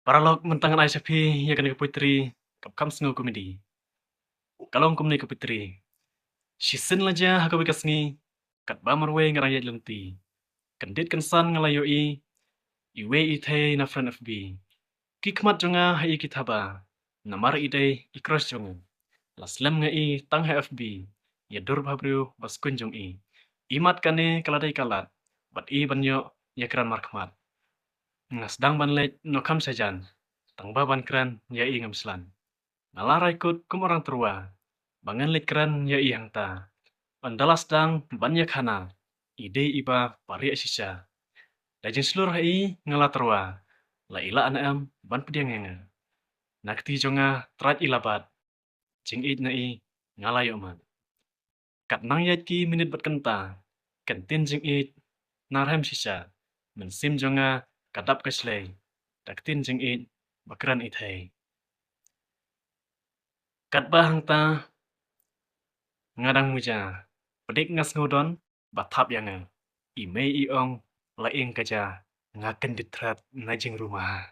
Paralog mentangan ay sapi ya kani putri kap kam sngo komedi. Kalong kumni ko putri. Shisin laja hakawi kasngi kat ba marwe ngaraya lenti. Kendit kensan ngalayo iwe ite na friend FB. Kikmat jonga hai kitaba. Namar ide ikros jonga. Laslam nga tang hai FB. Ya dur babru bas kunjung Imat kane kaladai kalat. Bat banyo ya kran markmat. Ngasdang banlet no kam sajan. Tang baban kran ya ngam slan. Nalaray kut kum orang terua. Bangan likran ya hang ta. Pandalas dang banyak hana. Ide iba pari sisa. Dajin seluruh ngala terua. La ila anaam ban pediang nga. Nakti jonga trat ilabat. Jing na ngala yoman. Kat nang yat ki minit bat kenta. Kentin jing narhem sisa. Mensim jonga kadap keslay. Daktin jing bakran hai. Kat bahang ta ngadang muja. Pedik ngas ngodon batap yang ime iong laing kaja ngaken ditrat najing rumah.